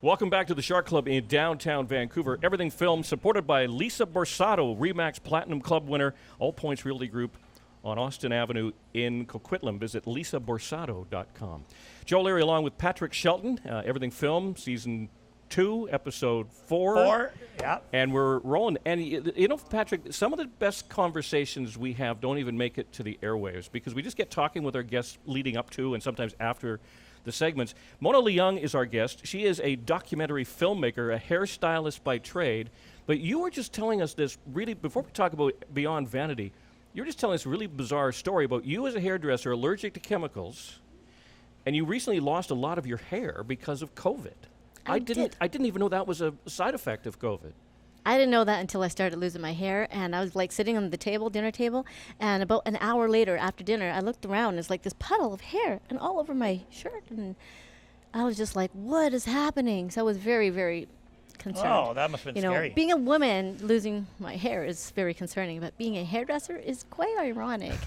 Welcome back to the Shark Club in downtown Vancouver. Everything Film, supported by Lisa Borsato, Remax Platinum Club winner, All Points Realty Group on Austin Avenue in Coquitlam. Visit lisaborsato.com. Joe Leary along with Patrick Shelton, Everything Film, Season 2, Episode 4. Yeah. And we're rolling. And you know, Patrick, some of the best conversations we have don't even make it to the airwaves because we just get talking with our guests leading up to and sometimes after the segments. Mona Leung is our guest. She is a documentary filmmaker, a hairstylist by trade. But you were just telling us this really, before we talk about Beyond Vanity, you were just telling us a really bizarre story about you as a hairdresser allergic to chemicals, and you recently lost a lot of your hair because of COVID. I didn't even know that was a side effect of COVID. I didn't know that until I started losing my hair, and I was like sitting on the dinner table, and about an hour later after dinner, I looked around, and it's like this puddle of hair and all over my shirt, and I was just like, what is happening? So I was very, very concerned. Oh, that must have been scary. Being a woman, losing my hair is very concerning, but being a hairdresser is quite ironic.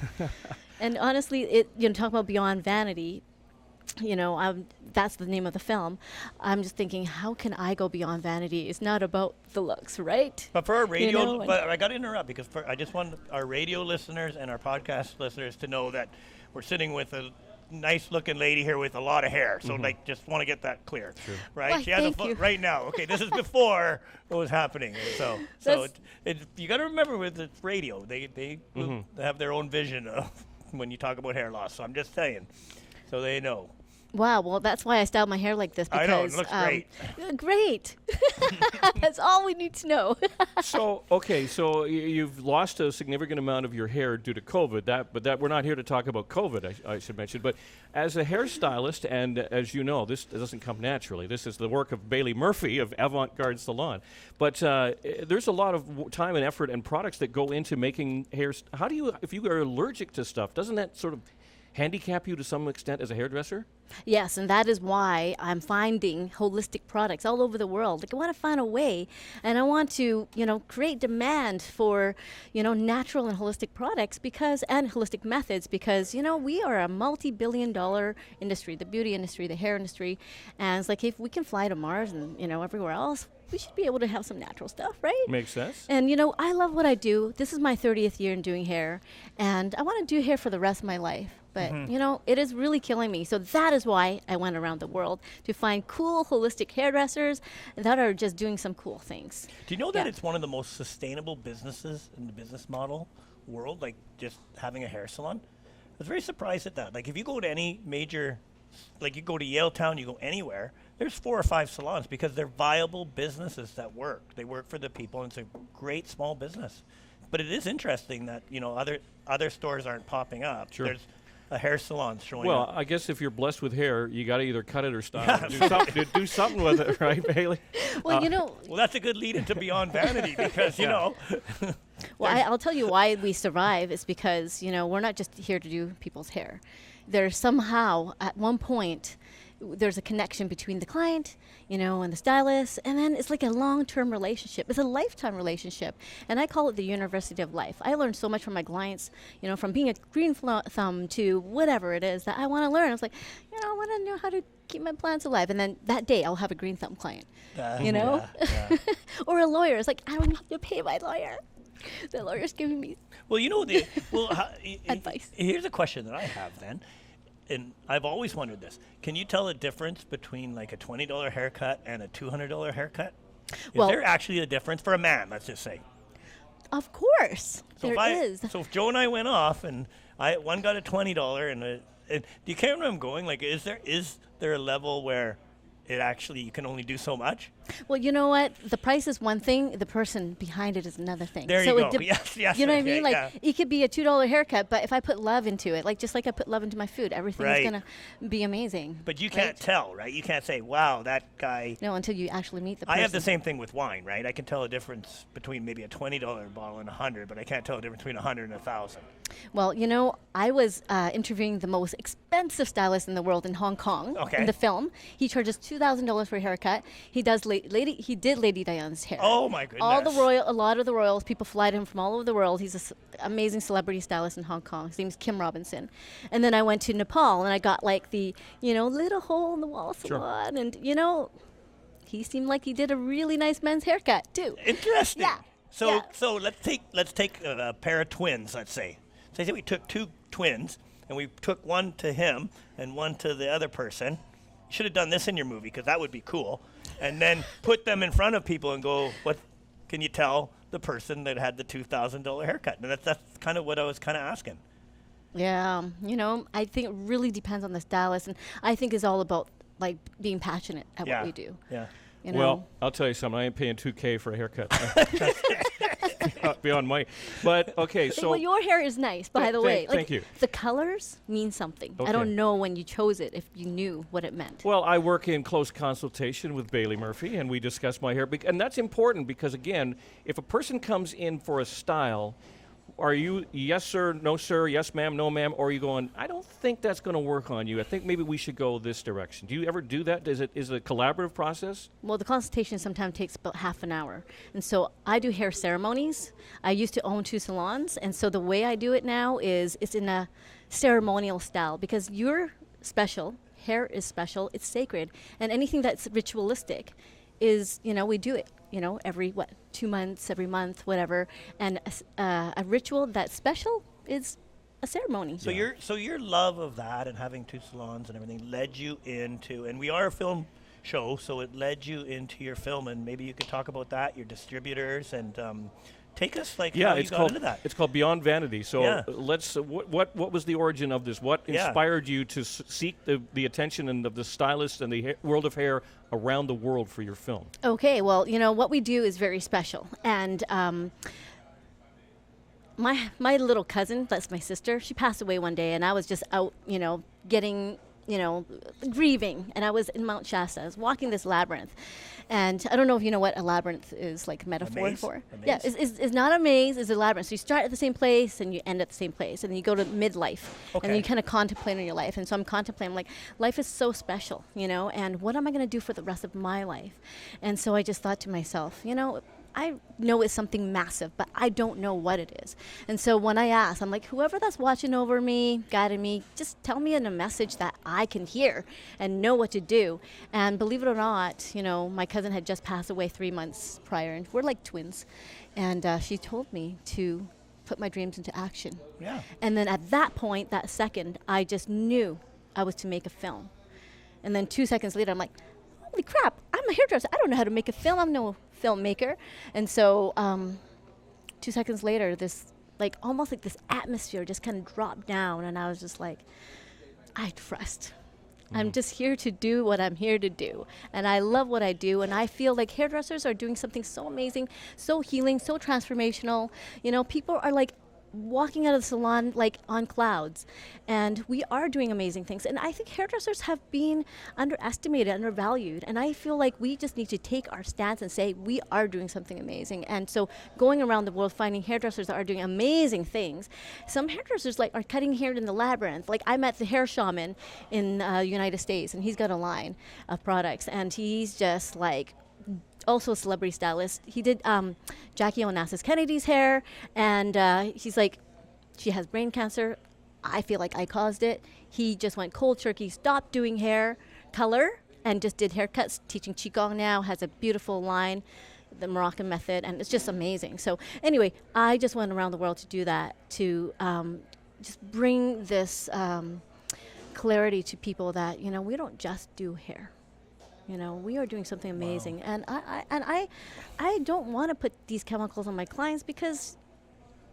And honestly, talk about Beyond Vanity, that's the name of the film. I'm just thinking, how can I go beyond vanity? It's not about the looks, right? But for our radio, but I got to interrupt because I just want our radio listeners and our podcast listeners to know that we're sitting with a nice-looking lady here with a lot of hair. So, just want to get that clear, right? Well, she has right now. Okay, this is before what was happening. So you got to remember with the radio, they have their own vision of when you talk about hair loss. So I'm just saying, so they know. Wow, well, that's why I styled my hair like this. Because, I know, it looks great. Great. That's all we need to know. So you've lost a significant amount of your hair due to COVID. But we're not here to talk about COVID, I should mention. But as a hairstylist, and as you know, this doesn't come naturally. This is the work of Bailey Murphy of Avant-Garde Salon. But there's a lot of time and effort and products that go into making hair. How do you, if you are allergic to stuff, doesn't that sort of handicap you to some extent as a hairdresser? Yes, and that is why I'm finding holistic products all over the world. Like, I want to find a way, and I want to, create demand for, natural and holistic products and holistic methods because, we are a multi-billion-dollar industry, the beauty industry, the hair industry, and it's like if we can fly to Mars and, everywhere else, we should be able to have some natural stuff, right? Makes sense. And, I love what I do. This is my 30th year in doing hair, and I want to do hair for the rest of my life. But, it is really killing me. So that is why I went around the world, to find cool, holistic hairdressers that are just doing some cool things. Do you know that it's one of the most sustainable businesses in the business model world, like just having a hair salon? I was very surprised at that. Like, if you go to any major, like you go to Yaletown, you go anywhere, there's 4 or 5 salons because they're viable businesses that work. They work for the people, and it's a great small business. But it is interesting that, other stores aren't popping up. Sure. There's a hair salon showing up. Well, I guess if you're blessed with hair, you got to either cut it or style it. Do something with it, right, Bailey? Well, Well, that's a good lead into Beyond Vanity because, Well, I'll tell you why we survive is because, we're not just here to do people's hair. There's somehow, at one point, there's a connection between the client, and the stylist, and then it's like a long-term relationship. It's a lifetime relationship, and I call it the University of Life. I learned so much from my clients, from being a green thumb to whatever it is that I want to learn. I was like, I want to know how to keep my plants alive, and then that day I'll have a green thumb client, Yeah. or a lawyer. It's like, I don't have to pay my lawyer. The lawyer's giving me advice. Here's a question that I have then. And I've always wondered this. Can you tell a difference between like a $20 haircut and a $200 haircut? Is there actually a difference for a man, let's just say? Of course, there is. So if Joe and I went off and one got a $20 and do you care where I'm going? Like, is there a level where it actually, you can only do so much? Well, you know what? The price is one thing. The person behind it is another thing. There you go. Yes. You know what I mean? Like, it could be a $2 haircut, but if I put love into it, just like I put love into my food, everything is going to be amazing. But you can't tell, right? You can't say, wow, that guy. No, until you actually meet the person. I have the same thing with wine, right? I can tell a difference between maybe a $20 bottle and $100, but I can't tell a difference between $100 and $1,000. Well, I was interviewing the most expensive stylist in the world in Hong Kong in the film. He charges $2,000 for a haircut. He does he did Lady Diana's hair. Oh my goodness! A lot of the royals, people fly to him from all over the world. He's an amazing celebrity stylist in Hong Kong. His name's Kim Robinson. And then I went to Nepal and I got the little hole in the wall salon, and he seemed like he did a really nice men's haircut too. Interesting. Yeah. So Yeah. so let's take a pair of twins. Let's say. So say we took two twins and we took one to him and one to the other person. You should have done this in your movie because that would be cool. And then put them in front of people and go, what can you tell the person that had the $2,000 haircut? And that's kind of what I was kind of asking. Yeah, I think it really depends on the stylist, and I think it's all about like being passionate at what we do. Yeah. You know? Well, I'll tell you something. I ain't paying $2,000 for a haircut. Beyond money. But okay, so well, your hair is nice, by the way. thank you. The colors mean something. I Okay. don't know when you chose it if you knew what it meant. well, I work in close consultation with Bailey Murphy, and we discuss my hair. And that's important because, again, if a person comes in for a style, are you yes, sir, no, sir, yes, ma'am, no, ma'am, or are you going, I don't think that's going to work on you. I think maybe we should go this direction. Do you ever do that? Is it a collaborative process? Well, the consultation sometimes takes about half an hour. And so I do hair ceremonies. I used to own 2 salons. And so the way I do it now is it's in a ceremonial style because you're special. Hair is special. It's sacred. And anything that's ritualistic is, we do it, every, 2 months, every month, whatever. And a ritual that's special is a ceremony. So your love of that and having 2 salons and everything led you into, and we are a film show, so it led you into your film, and maybe you could talk about that, your distributors, and take us how you it's got called into that. it's called Beyond Vanity. So Yeah. let's what was the origin of this? What Yeah. inspired you to seek the attention and of the stylists and the world of hair around the world for your film? Okay, well, what we do is very special. And my little cousin, that's my sister, she passed away one day, and I was just out, getting, grieving, and I was in Mount Shasta. I was walking this labyrinth, and I don't know if you know what a labyrinth is, like a metaphor maze? for. A Yeah, maze? it's not a maze, it's a labyrinth. So you start at the same place, and you end at the same place, and then you go to midlife, and Okay. you kind of contemplate on your life. And so I'm contemplating, like, life is so special, and what am I going to do for the rest of my life? And so I just thought to myself, I know it's something massive, but I don't know what it is. And so when I asked, I'm like, whoever that's watching over me, guiding me, just tell me in a message that I can hear and know what to do. And believe it or not, my cousin had just passed away 3 months prior, and we're like twins. And she told me to put my dreams into action. Yeah. And then at that point, that second, I just knew I was to make a film. And then 2 seconds later, I'm like, holy crap, I'm a hairdresser. I don't know how to make a film. I'm no filmmaker. And so 2 seconds later, this, almost like this atmosphere just kind of dropped down. And I was just like, I trust. I'm just here to do what I'm here to do. And I love what I do. And I feel like hairdressers are doing something so amazing, so healing, so transformational. People are walking out of the salon on clouds, and we are doing amazing things. And I think hairdressers have been underestimated, undervalued, and I feel like we just need to take our stance and say we are doing something amazing. And so going around the world finding hairdressers that are doing amazing things. Some hairdressers are cutting hair in the labyrinth. I met the hair shaman in United States, and he's got a line of products, and he's just also a celebrity stylist. He did Jackie Onassis Kennedy's hair, and he's like, she has brain cancer. I feel like I caused it. He just went cold turkey, stopped doing hair color, and just did haircuts, teaching Qigong now, has a beautiful line, the Moroccan method, and it's just amazing. So anyway, I just went around the world to do that, to just bring this clarity to people that, we don't just do hair. We are doing something amazing. Wow. And I don't want to put these chemicals on my clients because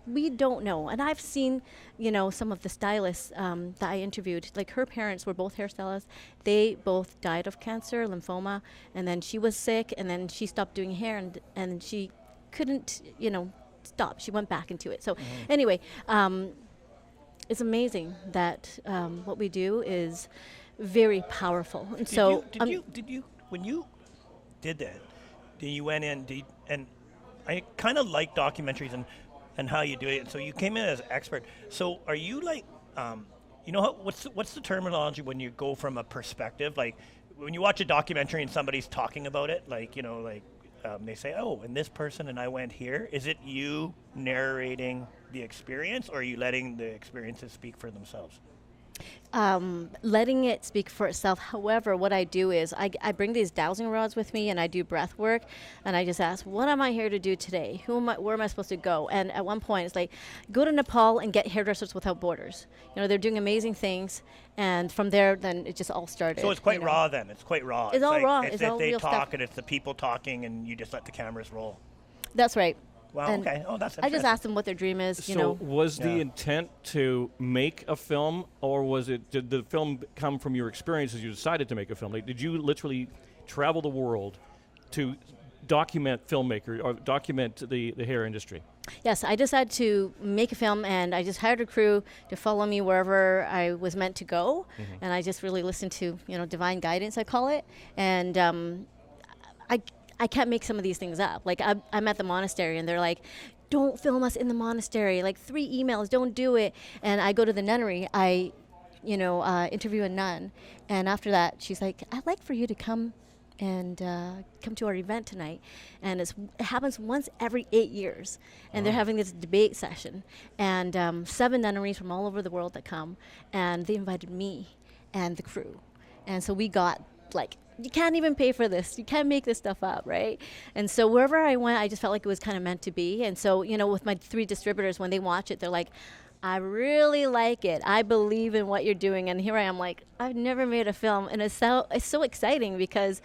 we don't know. And I've seen, some of the stylists that I interviewed, her parents were both hairstylists. They both died of cancer, lymphoma, and then she was sick, and then she stopped doing hair, and she couldn't, stop. She went back into it. So anyway, it's amazing that what we do is very powerful. And did you when you did that, you went in, and I kind of like documentaries and how you do it. So you came in as an expert. So are you what's the terminology when you go from a perspective, when you watch a documentary and somebody's talking about it, they say, oh, and this person and I went here. Is it you narrating the experience, or are you letting the experiences speak for themselves? letting it speak for itself. However, what I do is I bring these dowsing rods with me and I do breath work, and I just ask, what am I here to do today? Where am I supposed to go? And at one point it's like, go to Nepal and get Hairdressers Without Borders. You know, they're doing amazing things, and from there then it just all started. So it's quite you know. raw then. It's quite raw. It's all like, raw. It's It's all they real talk stuff. and it's the people talking and you just let the cameras roll. That's right. Wow, And okay. Oh, that's I just interesting. asked them what their dream is, you So know. was the Yeah. intent to make a film, or did the film come from your experience as you decided to make a film? Like, did you literally travel the world to document filmmaker or document the hair industry? Yes, I decided to make a film, and I just hired a crew to follow me wherever I was meant to go, and I just really listened to, you know, divine guidance, I call it, and I can't make some of these things up. Like, I'm at the monastery, and they're like, don't film us in the monastery, like 3 emails, don't do it. And I go to the nunnery, I interview a nun, and after that, she's like, I'd like for you to come and come to our event tonight. And it happens once every 8 years. And they're having this debate session. And 7 nunneries from all over the world that come. And they invited me and the crew. And so we got, like, you can't even pay for this. You can't make this stuff up, right? And so wherever I went, I just felt like it was kind of meant to be. And so, you know, with my 3 distributors, when they watch it, they're like, I really like it. I believe in what you're doing. And here I am, like, I've never made a film. And it's so exciting because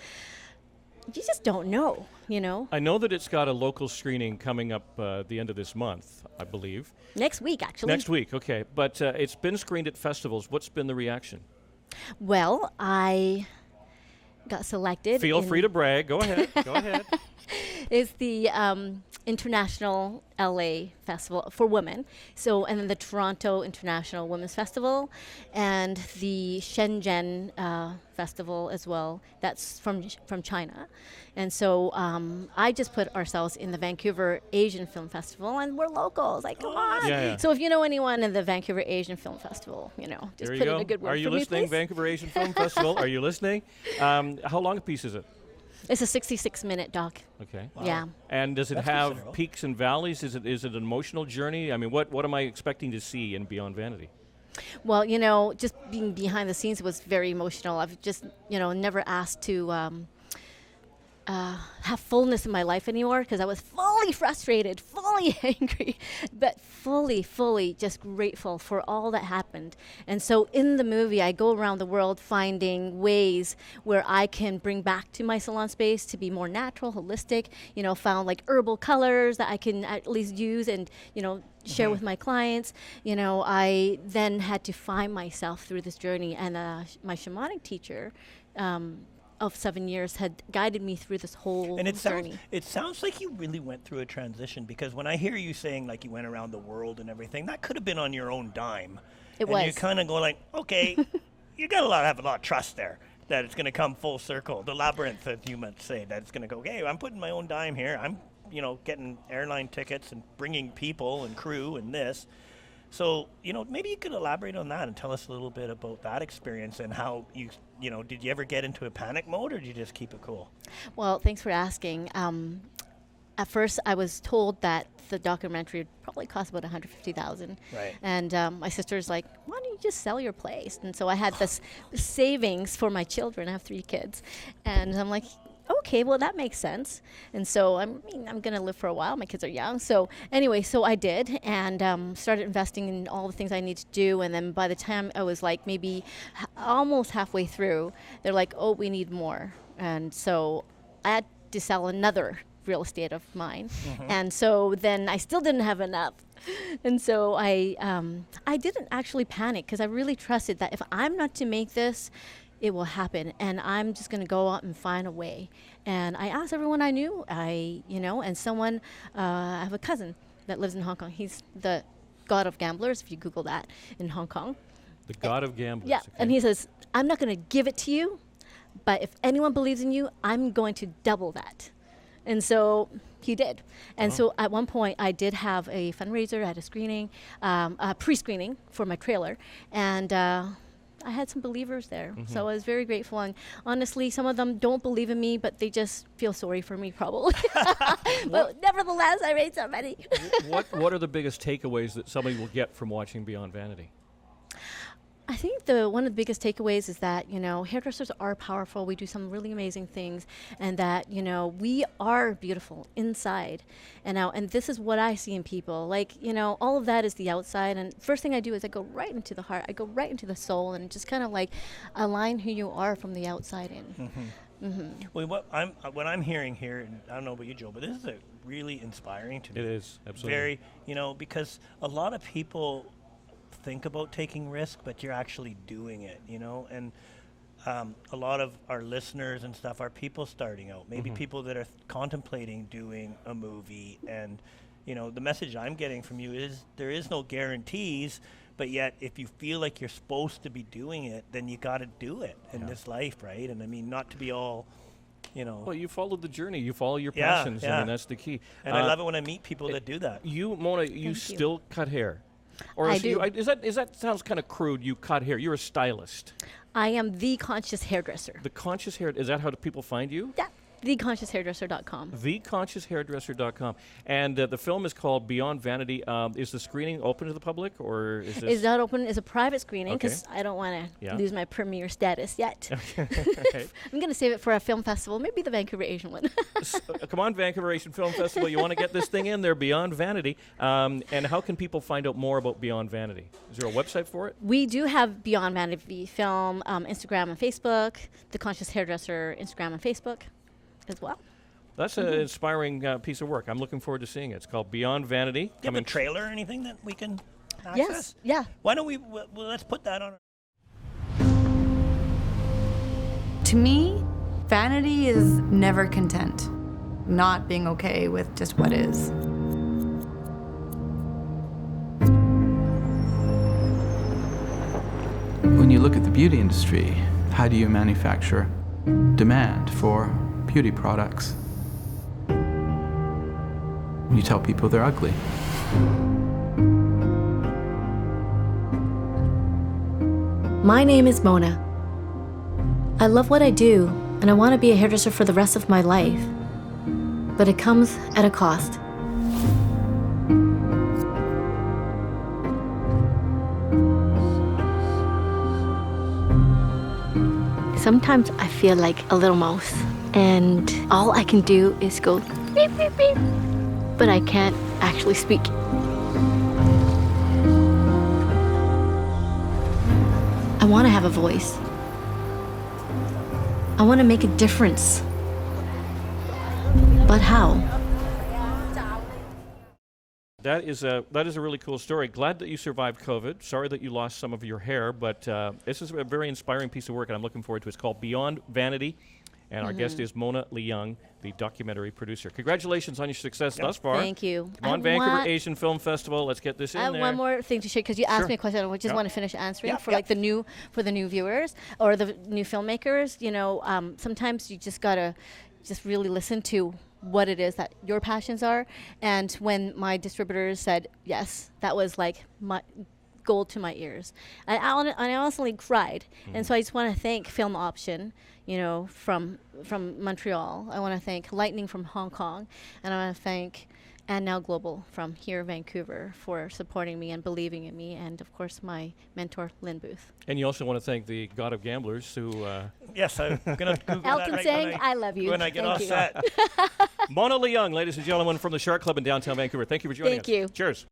you just don't know, you know? I know that it's got a local screening coming up the end of this month, I believe. Next week, actually. Next week, okay. But it's been screened at festivals. What's been the reaction? Well, I got selected. Feel free to brag. Go ahead. Go ahead. Is the International LA Festival for women. So, and then the Toronto International Women's Festival, and the Shenzhen Festival as well. That's from China. And so I just put ourselves in the Vancouver Asian Film Festival, and we're locals. Like, come on. Yeah, yeah. So if you know anyone in the Vancouver Asian Film Festival, you know, just There you put go. in a good word Are you for me, listening, please. Vancouver Asian Film Festival? Are you listening? How long a piece is it? It's a 66-minute doc. Okay. Yeah. And does it That's have considerable. peaks and valleys? Is it an emotional journey? I mean, what am I expecting to see in Beyond Vanity? Well, you know, just being behind the scenes was very emotional. I've just, you know, never asked to have fullness in my life anymore because I was fully frustrated, fully angry, but fully just grateful for all that happened. And so in the movie, I go around the world finding ways where I can bring back to my salon space to be more natural, holistic, you know, found like herbal colors that I can at least use and, you know, share with my clients. You know, I then had to find myself through this journey, and my shamanic teacher of 7 years had guided me through this whole And journey. it sounds like you really went through a transition, because when I hear you saying like you went around the world and everything, that could have been on your own dime. It and you was. kind of go like, okay, you got to have a lot of trust there that it's going to come full circle. The labyrinth, as you might say, that it's going to go, hey, I'm putting my own dime here. I'm, you know, getting airline tickets and bringing people and crew and this. So, you know, maybe you could elaborate on that and tell us a little bit about that experience and how you know, did you ever get into a panic mode, or did you just keep it cool? Well, thanks for asking. At first, I was told that the documentary would probably cost about $150,000. Right. And my sister's like, "Why don't you just sell your place?" And so I had this savings for my children. I have 3 kids, and I'm like, okay, well, that makes sense. And so I'm going to live for a while. My kids are young. So anyway, so I did, and started investing in all the things I need to do. And then by the time I was like maybe almost halfway through, they're like, oh, we need more. And so I had to sell another real estate of mine. And so then I still didn't have enough. And so I didn't actually panic, because I really trusted that if I'm not to make this, it will happen, and I'm just going to go out and find a way. And I asked everyone I knew, and someone, I have a cousin that lives in Hong Kong. He's the god of gamblers, if you Google that, in Hong Kong. The god of gamblers. Yeah, okay. and he says, I'm not going to give it to you, but if anyone believes in you, I'm going to double that. And so he did. And so at one point, I did have a fundraiser. I had a screening, a pre-screening for my trailer, and I had some believers there. So I was very grateful. And honestly, some of them don't believe in me, but they just feel sorry for me probably. But nevertheless, I raised some money. What are the biggest takeaways that somebody will get from watching Beyond Vanity? I think one of the biggest takeaways is that, hairdressers are powerful. We do some really amazing things, and that, we are beautiful inside. And this is what I see in people. Like, all of that is the outside. And first thing I do is I go right into the heart. I go right into the soul and just kind of like align who you are from the outside in. Well, what I'm hearing here, and I don't know about you, Joe, but this is really inspiring to me. It is, absolutely. Very, because a lot of people think about taking risk, but you're actually doing it, and a lot of our listeners and stuff are people starting out, maybe people that are contemplating doing a movie, and the message I'm getting from you is there is no guarantees, but yet if you feel like you're supposed to be doing it, then you got to do it in this life, right? And I mean, not to be all well, you followed the journey. You follow your passions. Yeah. I mean, that's the key. And I love it when I meet people that do that. You, Mona, you still cut hair. Or I is do. Is that sounds kind of crude? You cut hair. You're a stylist. I am the Conscious Hairdresser. The Conscious Hair. Is that how do people find you? Yeah, theconscioushairdresser.com. Theconscioushairdresser.com. And the film is called Beyond Vanity. Is the screening open to the public, or is this? It's not open. It's a private screening Okay. because I don't want to Yeah. lose my premiere status yet. Okay. I'm going to save it for a film festival, maybe the Vancouver Asian one. Come on, Vancouver Asian Film Festival. You want to get this thing in there, Beyond Vanity. And how can people find out more about Beyond Vanity? Is there a website for it? We do have Beyond Vanity Film, Instagram and Facebook, the Conscious Hairdresser Instagram and Facebook as well. That's an inspiring piece of work. I'm looking forward to seeing it. It's called Beyond Vanity. Do you have a trailer or anything that we can access? Yes, yeah. Why don't we, well, let's put that on. To me, vanity is never content, not being okay with just what is. When you look at the beauty industry, how do you manufacture demand for beauty products? You tell people they're ugly. My name is Mona. I love what I do, and I want to be a hairdresser for the rest of my life. But it comes at a cost. Sometimes I feel like a little mouse, and all I can do is go beep, beep, beep, but I can't actually speak. I want to have a voice. I want to make a difference. But how? That is a really cool story. Glad that you survived COVID. Sorry that you lost some of your hair, but this is a very inspiring piece of work, and I'm looking forward to it. It's called Beyond Vanity, and our guest is Mona Leung, the documentary producer. Congratulations on your success thus far. Thank you. Come on, Vancouver Asian Film Festival. Let's get this in I have there. one more thing to share because you asked Sure. me a question. I just Yeah. want to finish answering Yeah, for yeah. like the new viewers or the new filmmakers. Sometimes you just gotta just really listen to what it is that your passions are. And when my distributors said yes, that was like my gold to my ears. I honestly cried. And so I just want to thank Film Option, from Montreal. I want to thank Lightning from Hong Kong, and I want to thank And Now Global from here, Vancouver, for supporting me and believing in me, and of course my mentor, Lynn Booth. And you also want to thank the God of Gamblers, who Yes, I'm going to Google that Elton right saying, when I love you. when I get Thank off you. set. Mona Leung, ladies and gentlemen, from the Shark Club in downtown Vancouver. Thank you for joining us. Thank you. Cheers.